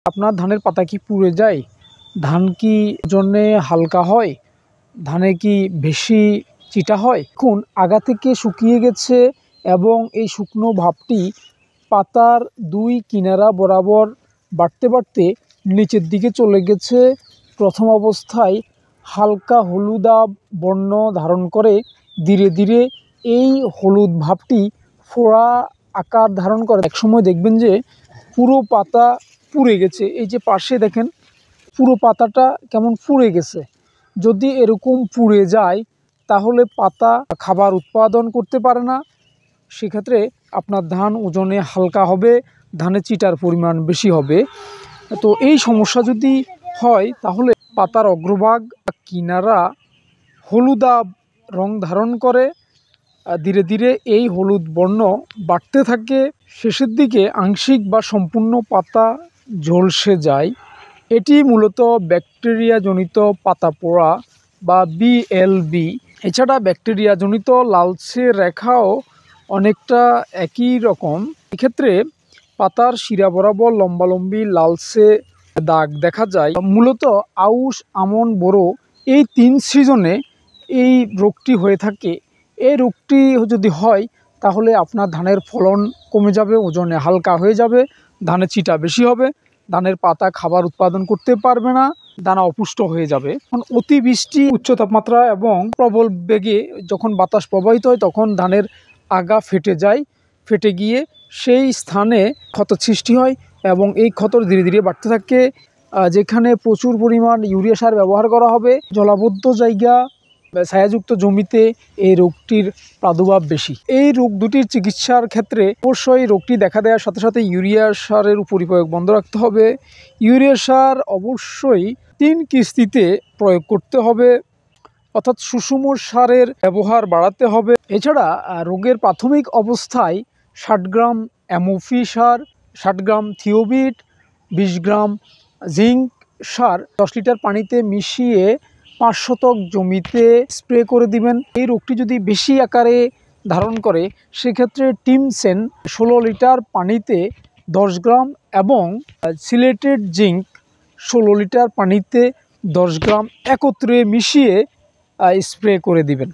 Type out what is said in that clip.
আপনার ধানের পাতা কি পুড়ে যায়? ধান কি ওজনে হালকা হয়? ধানে কি বেশি চিটা হয়? এখন আগা থেকে শুকিয়ে গেছে এবং এই শুকনো ভাবটি পাতার দুই কিনারা বরাবর বাড়তে বাড়তে নিচের দিকে চলে গেছে। প্রথম অবস্থায় হালকা হলুদাভ বর্ণ ধারণ করে ধীরে ধীরে এই হলুদ ভাবটি ফোড়া আকার ধারণ করে। একসময় দেখবেন যে পুরো পাতা পুড়ে গেছে। এই যে পাশে দেখেন পুরো পাতাটা কেমন পুড়ে গেছে। যদি এরকম পুড়ে যায় তাহলে পাতা খাবার উৎপাদন করতে পারে না। সেক্ষেত্রে আপনার ধান ওজনে হালকা হবে, ধানে চিটার পরিমাণ বেশি হবে। তো এই সমস্যা যদি হয় তাহলে পাতার অগ্রভাগ কিনারা হলুদাভ রং ধারণ করে। ধীরে ধীরে এই হলুদ বর্ণ বাড়তে থাকে। শেষের দিকে আংশিক বা সম্পূর্ণ পাতা ঝলসে যায়। এটি মূলত ব্যাকটেরিয়াজনিত পাতা পোড়া বা BLB। এছাড়া ব্যাকটেরিয়াজনিত লালচে রেখাও অনেকটা একই রকম। এক্ষেত্রে পাতার শিরা বরাবর লম্বালম্বি লালচে দাগ দেখা যায়। মূলত আউশ, আমন, বোরো এই 3 সিজনে এই রোগটি হয়ে থাকে। এই রোগটি যদি হয় তাহলে আপনার ধানের ফলন কমে যাবে, ওজনে হালকা হয়ে যাবে, ধানের চিটা বেশি হবে, ধানের পাতা খাবার উৎপাদন করতে পারবে না, দানা অপুষ্ট হয়ে যাবে। অতিবৃষ্টি, উচ্চ তাপমাত্রা এবং প্রবল বেগে যখন বাতাস প্রবাহিত হয় তখন ধানের আগা ফেটে যায়। ফেটে গিয়ে সেই স্থানে ক্ষত সৃষ্টি হয় এবং এই ক্ষত ধীরে ধীরে বাড়তে থাকে। যেখানে প্রচুর পরিমাণ ইউরিয়া সার ব্যবহার করা হবে, জলাবদ্ধ জায়গা, ছায়াযুক্ত জমিতে এই রোগটির প্রাদুর্ভাব বেশি। এই রোগ দুটির চিকিৎসার ক্ষেত্রে অবশ্যই রোগটি দেখা দেওয়ার সাথে সাথে ইউরিয়া সারের উপরিপ্রয়োগ বন্ধ রাখতে হবে। ইউরিয়া সার অবশ্যই 3 কিস্তিতে প্রয়োগ করতে হবে, অর্থাৎ সুষম সারের ব্যবহার বাড়াতে হবে। এছাড়া রোগের প্রাথমিক অবস্থায় 60 গ্রাম অ্যামোফি সার, 60 গ্রাম থিওবিট, 20 গ্রাম জিঙ্ক সার 10 লিটার পানিতে মিশিয়ে 5 শতক জমিতে স্প্রে করে দিবেন। এই রোগটি যদি বেশি আকারে ধারণ করে সেক্ষেত্রে টিমসেন 16 লিটার পানিতে 10 গ্রাম এবং সিলেটেড জিঙ্ক 16 লিটার পানিতে 10 গ্রাম একত্রে মিশিয়ে স্প্রে করে দিবেন।